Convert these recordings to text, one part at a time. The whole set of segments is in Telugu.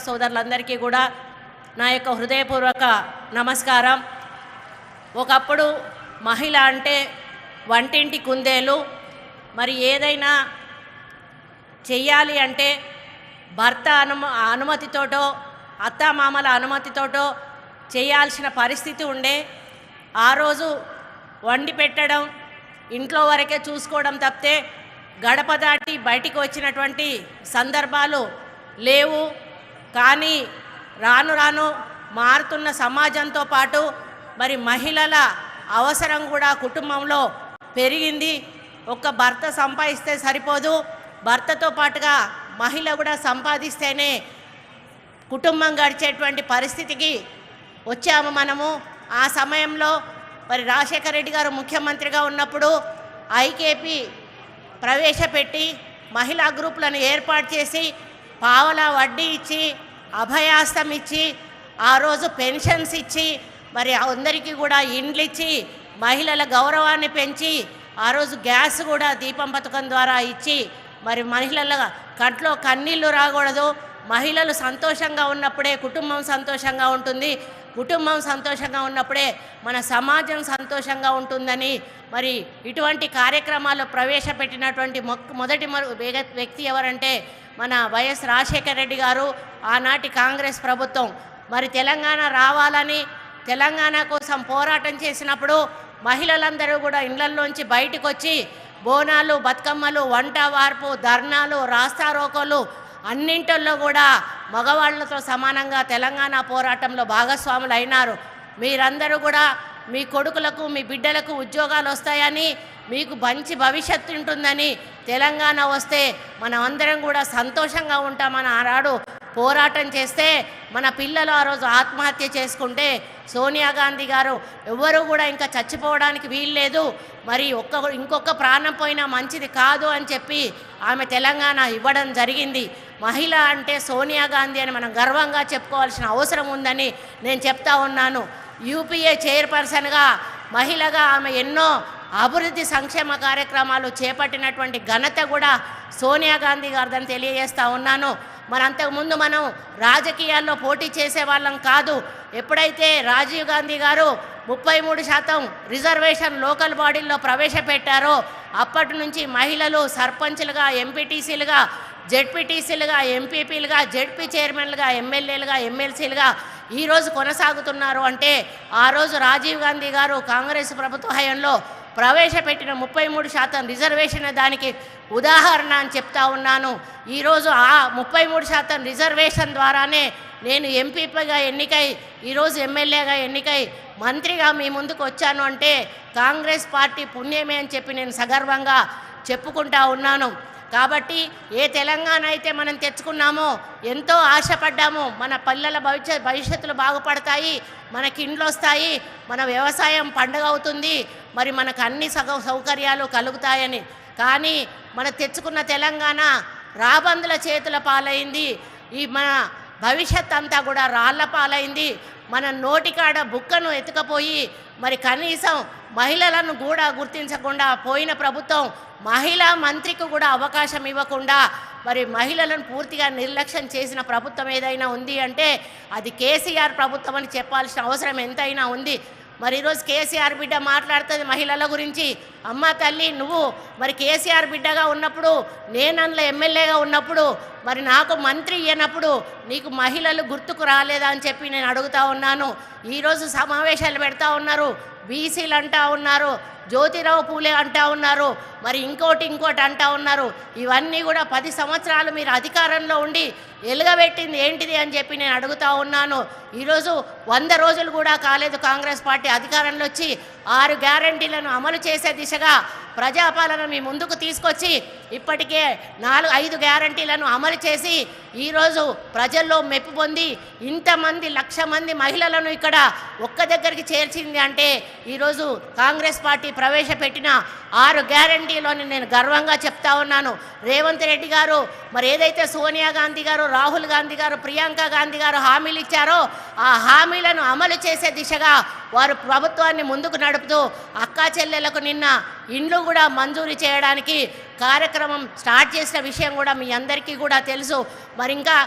సోదరులందరికీ కూడా నా యొక్క హృదయపూర్వక నమస్కారం. ఒకప్పుడు మహిళ అంటే వంటింటి కుందేలు. మరి ఏదైనా చెయ్యాలి అంటే భర్త అనుమతితోటో అత్తామామల అనుమతితోటో చేయాల్సిన పరిస్థితి ఉండే. ఆ రోజు వండి పెట్టడం, ఇంట్లో వరకే చూసుకోవడం తప్పితే గడప దాటి బయటికి వచ్చినటువంటి సందర్భాలు లేవు. కానీ రాను రాను మారుతున్న సమాజంతో పాటు మరి మహిళల అవసరం కూడా కుటుంబంలో పెరిగింది. ఒక్క భర్త సంపాదిస్తే సరిపోదు, భర్తతో పాటుగా మహిళ కూడా సంపాదిస్తేనే కుటుంబం గడిచేటువంటి పరిస్థితికి వచ్చాము మనము. ఆ సమయంలో మరి రాజశేఖర రెడ్డి గారు ముఖ్యమంత్రిగా ఉన్నప్పుడు ఐకేపీ ప్రవేశపెట్టి మహిళా గ్రూపులను ఏర్పాటు చేసి పావలా వడ్డీ ఇచ్చి అభయాస్తం ఇచ్చి ఆ రోజు పెన్షన్స్ ఇచ్చి మరి అందరికీ కూడా ఇండ్లు ఇచ్చి మహిళల గౌరవాన్ని పెంచి ఆ రోజు గ్యాస్ కూడా దీపం పథకం ద్వారా ఇచ్చి మరి మహిళల కంట్లో కన్నీళ్ళు రాకూడదు. మహిళలు సంతోషంగా ఉన్నప్పుడే కుటుంబం సంతోషంగా ఉంటుంది, కుటుంబం సంతోషంగా ఉన్నప్పుడే మన సమాజం సంతోషంగా ఉంటుందని మరి ఇటువంటి కార్యక్రమాలు ప్రవేశపెట్టినటువంటి మొదటి వ్యక్తి ఎవరంటే మన వైఎస్ రాజశేఖర రెడ్డి గారు. ఆనాటి కాంగ్రెస్ ప్రభుత్వం మరి తెలంగాణ రావాలని తెలంగాణ కోసం పోరాటం చేసినప్పుడు మహిళలందరూ కూడా ఇళ్లల్లోంచి బయటకు వచ్చి బోనాలు, బతుకమ్మలు, వంట వార్పు, ధర్నాలు, రాస్తారోకోలు అన్నింటిల్లో కూడా మగవాళ్లతో సమానంగా తెలంగాణ పోరాటంలో భాగస్వాములు అయినారు. మీరందరూ కూడా మీ కొడుకులకు మీ బిడ్డలకు ఉద్యోగాలు వస్తాయని, మీకు మంచి భవిష్యత్తు ఉంటుందని, తెలంగాణ వస్తే మనం అందరం కూడా సంతోషంగా ఉంటామని ఆనాడు పోరాటం చేస్తే మన పిల్లలు ఆ రోజు ఆత్మహత్య చేసుకుంటే సోనియా గాంధీ గారు ఎవ్వరూ కూడా ఇంకా చచ్చిపోవడానికి వీల్లేదు, మరి ఇంకొక ప్రాణం పోయినా మంచిది కాదు అని చెప్పి ఆమె తెలంగాణ ఇవ్వడం జరిగింది. మహిళ అంటే సోనియా గాంధీ అని మనం గర్వంగా చెప్పుకోవాల్సిన అవసరం ఉందని నేను చెప్తా ఉన్నాను. యూపీఏ చైర్పర్సన్గా మహిళగా ఆమె ఎన్నో అభివృద్ధి సంక్షేమ కార్యక్రమాలు చేపట్టినటువంటి ఘనత కూడా సోనియా గాంధీ గారిదని తెలియజేస్తూ ఉన్నాను. మరి అంతకుముందు మనం రాజకీయాల్లో పోటీ చేసేవాళ్ళం కాదు. ఎప్పుడైతే రాజీవ్ గాంధీ గారు 33% రిజర్వేషన్ లోకల్ బాడీల్లో ప్రవేశపెట్టారో అప్పటి నుంచి మహిళలు సర్పంచ్లుగా, ఎంపీటీసీలుగా, జెడ్పీటీసీలుగా, ఎంపీపీలుగా, జెడ్పీ చైర్మన్లుగా, ఎమ్మెల్యేలుగా, ఎమ్మెల్సీలుగా ఈరోజు కొనసాగుతున్నారు. అంటే ఆ రోజు రాజీవ్ గాంధీ గారు కాంగ్రెస్ ప్రభుత్వ హయాంలో ప్రవేశపెట్టిన 33% రిజర్వేషన్ దానికి ఉదాహరణ అని చెప్తా ఉన్నాను. ఈరోజు ఆ 33% రిజర్వేషన్ ద్వారానే నేను ఎంపీగా ఎన్నికై ఈరోజు ఎమ్మెల్యేగా ఎన్నికై మంత్రిగా మీ ముందుకు వచ్చాను అంటే కాంగ్రెస్ పార్టీ పుణ్యమే అని చెప్పి నేను సగర్వంగా చెప్పుకుంటా ఉన్నాను. కాబట్టి ఏ తెలంగాణ అయితే మనం తెచ్చుకున్నామో, ఎంతో ఆశపడ్డాము, మన పిల్లల భవిష్యత్తులు బాగుపడతాయి, మనకి ఇండ్లు వస్తాయి, మన వ్యవసాయం పండుగ అవుతుంది, మరి మనకు అన్ని సౌకర్యాలు కలుగుతాయని. కానీ మన తెచ్చుకున్న తెలంగాణ రాబందుల చేతుల పాలైంది. ఈ మన భవిష్యత్ అంతా కూడా రాళ్ల పాలైంది. మన నోటికాడ బుక్కను ఎత్తుకపోయి మరి కనీసం మహిళలను కూడా గుర్తించకుండా పోయిన ప్రభుత్వం మహిళా మంత్రికి కూడా అవకాశం ఇవ్వకుండా మరి మహిళలను పూర్తిగా నిర్లక్ష్యం చేసిన ప్రభుత్వం ఏదైనా ఉంది అంటే అది కేసీఆర్ ప్రభుత్వం అని చెప్పాల్సిన అవసరం ఎంతైనా ఉంది. మరి ఈరోజు కేసీఆర్ బిడ్డ మాట్లాడుతుంది మహిళల గురించి. అమ్మ తల్లి, నువ్వు మరి కేసీఆర్ బిడ్డగా ఉన్నప్పుడు, నేను అందులో ఎమ్మెల్యేగా ఉన్నప్పుడు, మరి నాకు మంత్రి ఇయ్యనప్పుడు నీకు మహిళలు గుర్తుకు రాలేదా అని చెప్పి నేను అడుగుతా ఉన్నాను. ఈరోజు సమావేశాలు పెడతా ఉన్నారు, బీసీలు అంటా ఉన్నారు, జ్యోతిరావు పూలే అంటా ఉన్నారు, మరి ఇంకోటి అంటా ఉన్నారు. ఇవన్నీ కూడా 10 సంవత్సరాలు మీరు అధికారంలో ఉండి ఎలుగబెట్టింది ఏంటిది అని చెప్పి నేను అడుగుతా ఉన్నాను. ఈరోజు 100 రోజులు కూడా కాలేదు కాంగ్రెస్ పార్టీ అధికారంలో వచ్చి 6 గ్యారంటీలను అమలు చేసే దిశగా ప్రజాపాలన మీ ముందుకు తీసుకొచ్చి ఇప్పటికే 4-5 గ్యారంటీలను అమలు చేసి ఈరోజు ప్రజల్లో మెప్పు పొంది ఇంతమంది 1,00,000 మంది మహిళలను ఇక్కడ ఒక్క దగ్గరికి చేర్చింది అంటే ఈరోజు కాంగ్రెస్ పార్టీ ప్రవేశపెట్టిన 6 గ్యారంటీలోని నేను గర్వంగా చెప్తా ఉన్నాను. రేవంత్ రెడ్డి గారు మరి ఏదైతే సోనియా గాంధీ గారు, రాహుల్ గాంధీ గారు, ప్రియాంక గాంధీ గారు హామీలు ఇచ్చారో ఆ హామీలను అమలు చేసే దిశగా వారు ప్రభుత్వాన్ని ముందుకు నడుపుతూ అక్కా చెల్లెలకు నిన్న ఇండ్లు కూడా మంజూరు చేయడానికి కార్యక్రమం స్టార్ట్ చేసిన విషయం కూడా మీ అందరికీ కూడా తెలుసు. మరి ఇంకా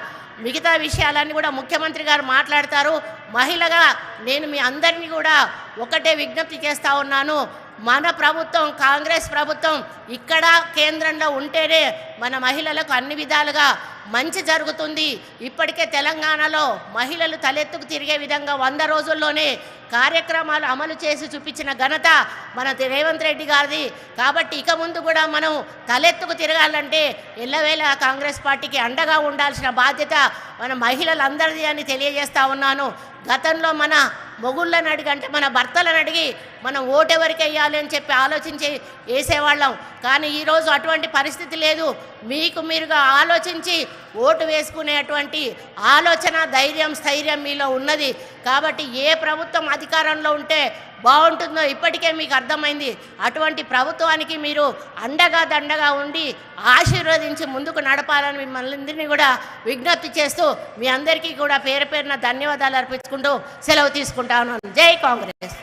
మిగతా విషయాలన్నీ కూడా ముఖ్యమంత్రి గారు మాట్లాడతారు. మహిళగా నేను మీ అందరినీ కూడా ఒకటే విజ్ఞప్తి చేస్తూ ఉన్నాను. మన ప్రభుత్వం, కాంగ్రెస్ ప్రభుత్వం ఇక్కడ కేంద్రంలో ఉంటేనే మన మహిళలకు అన్ని విధాలుగా మంచి జరుగుతుంది. ఇప్పటికే తెలంగాణలో మహిళలు తలెత్తుకు తిరిగే విధంగా 100 రోజుల్లోనే కార్యక్రమాలు అమలు చేసి చూపించిన ఘనత మన రేవంత్ రెడ్డి గారిది. కాబట్టి ఇక ముందు కూడా మనం తలెత్తుకు తిరగాలంటే ఎల్లవేళ కాంగ్రెస్ పార్టీకి అండగా ఉండాల్సిన బాధ్యత మన మహిళలందరిది అని తెలియజేస్తా ఉన్నాను. గతంలో మన మొగుళ్ళని అడిగి, అంటే మన భర్తలను అడిగి మనం ఓటెవరికి వేయాలి అని చెప్పి ఆలోచించి వేసేవాళ్ళం. కానీ ఈరోజు అటువంటి పరిస్థితి లేదు. మీకు మీరుగా ఆలోచించి ఓటు వేసుకునేటువంటి ఆలోచన, ధైర్యం, స్థైర్యం మీలో ఉన్నది. కాబట్టి ఏ ప్రభుత్వం అధికారంలో ఉంటే బాగుంటుందో ఇప్పటికే మీకు అర్థమైంది. అటువంటి ప్రభుత్వానికి మీరు అండగా దండగా ఉండి ఆశీర్వదించి ముందుకు నడపాలని మిమ్మల్ని కూడా విజ్ఞప్తి చేస్తూ మీ అందరికీ కూడా పేరు పేరున ధన్యవాదాలు అర్పించుకుంటూ సెలవు తీసుకుంటాను. జై కాంగ్రెస్.